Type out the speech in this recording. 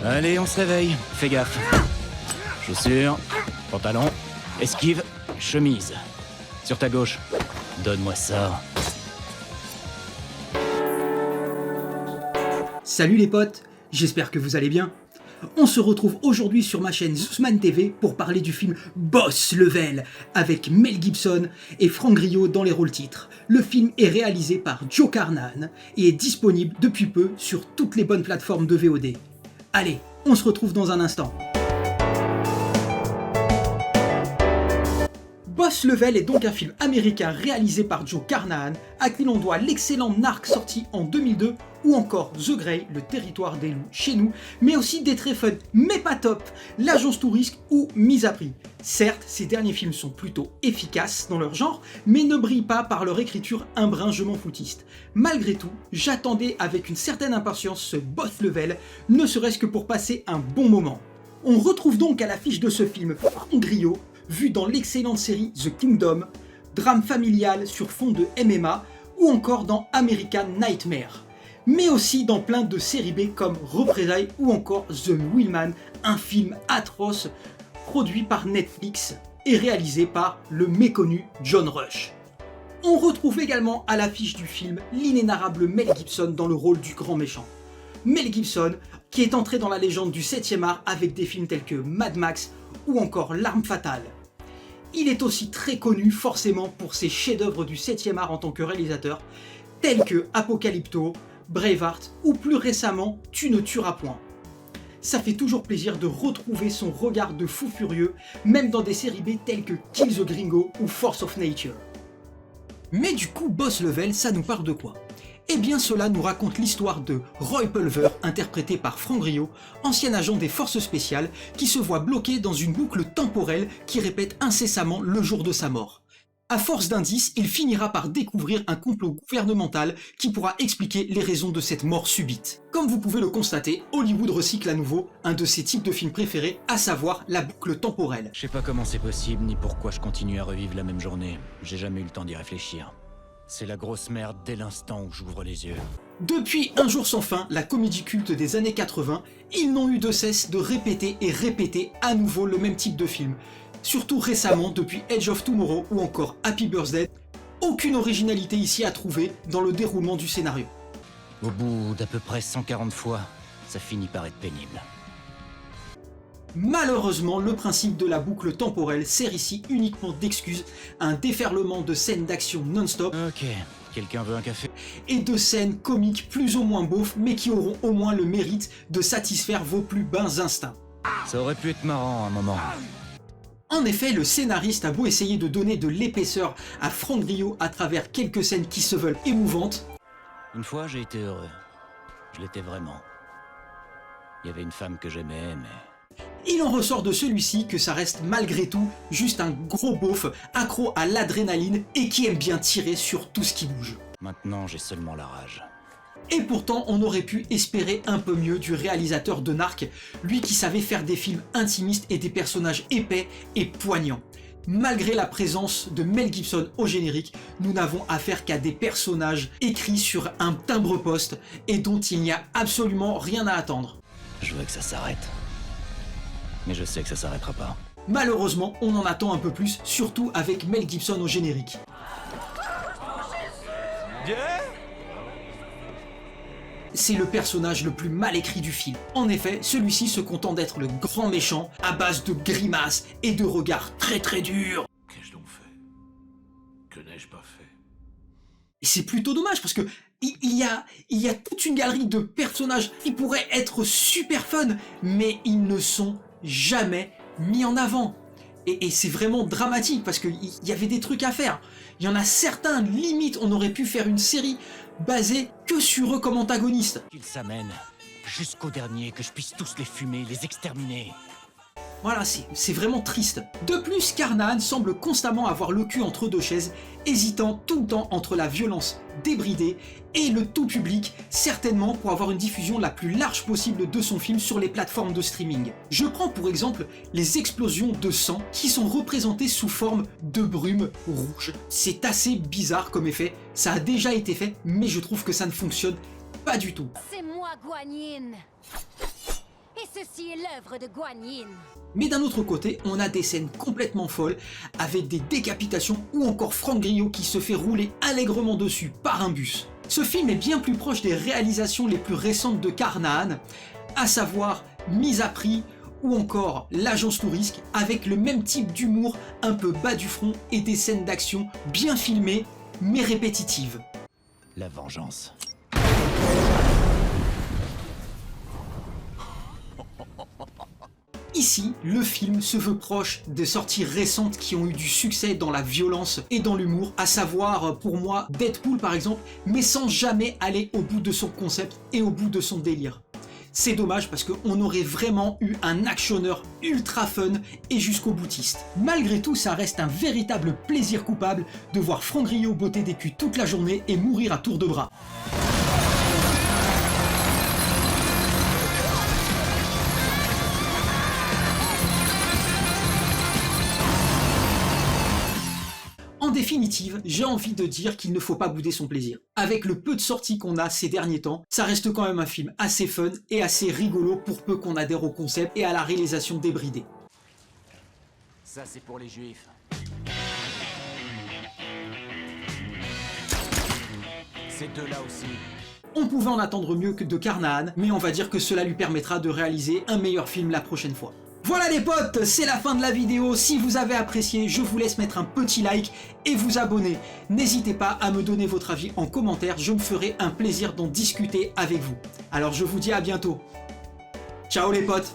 Allez, on se réveille. Fais gaffe. Chaussures, pantalon, esquive, chemise. Sur ta gauche. Donne-moi ça. Salut les potes, j'espère que vous allez bien. On se retrouve aujourd'hui sur ma chaîne Zousman TV pour parler du film Boss Level avec Mel Gibson et Frank Grillo dans les rôles titres. Le film est réalisé par Joe Carnahan et est disponible depuis peu sur toutes les bonnes plateformes de VOD. Allez, on se retrouve dans un instant. Boss Level est donc un film américain réalisé par Joe Carnahan, à qui l'on doit l'excellent Narc sorti en 2002, ou encore The Grey, le territoire des loups chez nous, mais aussi des très fun, mais pas top, L'Agence Touriste ou Mise à Prix. Certes, ces derniers films sont plutôt efficaces dans leur genre, mais ne brillent pas par leur écriture un brin je m'en foutiste. Malgré tout, j'attendais avec une certaine impatience ce Boss Level, ne serait-ce que pour passer un bon moment. On retrouve donc à l'affiche de ce film Frank Grillo, vu dans l'excellente série The Kingdom, drame familial sur fond de MMA, ou encore dans American Nightmare. Mais aussi dans plein de séries B comme Représailles ou encore The Wheelman, un film atroce produit par Netflix et réalisé par le méconnu John Rush. On retrouve également à l'affiche du film l'inénarrable Mel Gibson dans le rôle du grand méchant. Mel Gibson, qui est entré dans la légende du 7e art avec des films tels que Mad Max ou encore L'Arme Fatale. Il est aussi très connu forcément pour ses chefs-d'œuvre du 7e art en tant que réalisateur, tels que Apocalypto, Braveheart ou plus récemment Tu ne tueras point. Ça fait toujours plaisir de retrouver son regard de fou furieux, même dans des séries B telles que Kill the Gringo ou Force of Nature. Mais du coup, Boss Level, ça nous parle de quoi ? Eh bien cela nous raconte l'histoire de Roy Pulver, interprété par Frank Grillo, ancien agent des forces spéciales, qui se voit bloqué dans une boucle temporelle qui répète incessamment le jour de sa mort. À force d'indices, il finira par découvrir un complot gouvernemental qui pourra expliquer les raisons de cette mort subite. Comme vous pouvez le constater, Hollywood recycle à nouveau un de ses types de films préférés, à savoir la boucle temporelle. Je sais pas comment c'est possible, ni pourquoi je continue à revivre la même journée. J'ai jamais eu le temps d'y réfléchir. C'est la grosse merde dès l'instant où j'ouvre les yeux. Depuis Un jour sans fin, la comédie culte des années 80, ils n'ont eu de cesse de répéter et répéter à nouveau le même type de film. Surtout récemment, depuis Edge of Tomorrow ou encore Happy Birthday, aucune originalité ici à trouver dans le déroulement du scénario. Au bout d'à peu près 140 fois, ça finit par être pénible. Malheureusement, le principe de la boucle temporelle sert ici uniquement d'excuse à un déferlement de scènes d'action non-stop. Ok, quelqu'un veut un café ? Et de scènes comiques plus ou moins beaufs, mais qui auront au moins le mérite de satisfaire vos plus bas instincts. Ça aurait pu être marrant un moment. En effet, le scénariste a beau essayer de donner de l'épaisseur à Frank Grillo à travers quelques scènes qui se veulent émouvantes. Une fois, j'ai été heureux. Je l'étais vraiment. Il y avait une femme que j'aimais, mais... Il en ressort de celui-ci que ça reste malgré tout juste un gros beauf accro à l'adrénaline et qui aime bien tirer sur tout ce qui bouge. Maintenant, j'ai seulement la rage. Et pourtant, on aurait pu espérer un peu mieux du réalisateur de Narc, lui qui savait faire des films intimistes et des personnages épais et poignants. Malgré la présence de Mel Gibson au générique, nous n'avons affaire qu'à des personnages écrits sur un timbre-poste et dont il n'y a absolument rien à attendre. Je veux que ça s'arrête. Mais je sais que ça s'arrêtera pas. Malheureusement, on en attend un peu plus, surtout avec Mel Gibson au générique. C'est le personnage le plus mal écrit du film. En effet, celui-ci se content d'être le grand méchant à base de grimaces et de regards très très durs. Qu'ai-je donc fait? Que n'ai-je pas fait? Et c'est plutôt dommage parce que il y a toute une galerie de personnages qui pourraient être super fun, mais ils ne sont jamais mis en avant. Et c'est vraiment dramatique parce qu'il y avait des trucs à faire. Il y en a certains, limite, on aurait pu faire une série basée que sur eux comme antagonistes. Qu'ils s'amènent jusqu'au dernier, que je puisse tous les fumer, les exterminer. Voilà, c'est vraiment triste. De plus, Carnahan semble constamment avoir le cul entre deux chaises, hésitant tout le temps entre la violence débridée et le tout public, certainement pour avoir une diffusion la plus large possible de son film sur les plateformes de streaming. Je prends pour exemple les explosions de sang qui sont représentées sous forme de brume rouge. C'est assez bizarre comme effet, ça a déjà été fait, mais je trouve que ça ne fonctionne pas du tout. C'est moi, Guanyin. Et ce Ceci est l'œuvre de Guan Yin. Mais d'un autre côté, on a des scènes complètement folles, avec des décapitations ou encore Franck Grillo qui se fait rouler allègrement dessus par un bus. Ce film est bien plus proche des réalisations les plus récentes de Carnahan, à savoir Mise à prix ou encore L'Agence Lourisque, avec le même type d'humour un peu bas du front et des scènes d'action bien filmées mais répétitives. La vengeance. Ici, le film se veut proche des sorties récentes qui ont eu du succès dans la violence et dans l'humour, à savoir pour moi Deadpool par exemple, mais sans jamais aller au bout de son concept et au bout de son délire. C'est dommage parce qu'on aurait vraiment eu un actionneur ultra fun et jusqu'au boutiste. Malgré tout, ça reste un véritable plaisir coupable de voir Franck Grillo botter des culs toute la journée et mourir à tour de bras. En définitive, j'ai envie de dire qu'il ne faut pas bouder son plaisir. Avec le peu de sorties qu'on a ces derniers temps, ça reste quand même un film assez fun et assez rigolo pour peu qu'on adhère au concept et à la réalisation débridée. Ça, c'est pour les juifs. Ces deux-là aussi. On pouvait en attendre mieux que de Carnahan, mais on va dire que cela lui permettra de réaliser un meilleur film la prochaine fois. Voilà les potes, c'est la fin de la vidéo. Si vous avez apprécié, je vous laisse mettre un petit like et vous abonner. N'hésitez pas à me donner votre avis en commentaire, je me ferai un plaisir d'en discuter avec vous. Alors je vous dis à bientôt. Ciao les potes.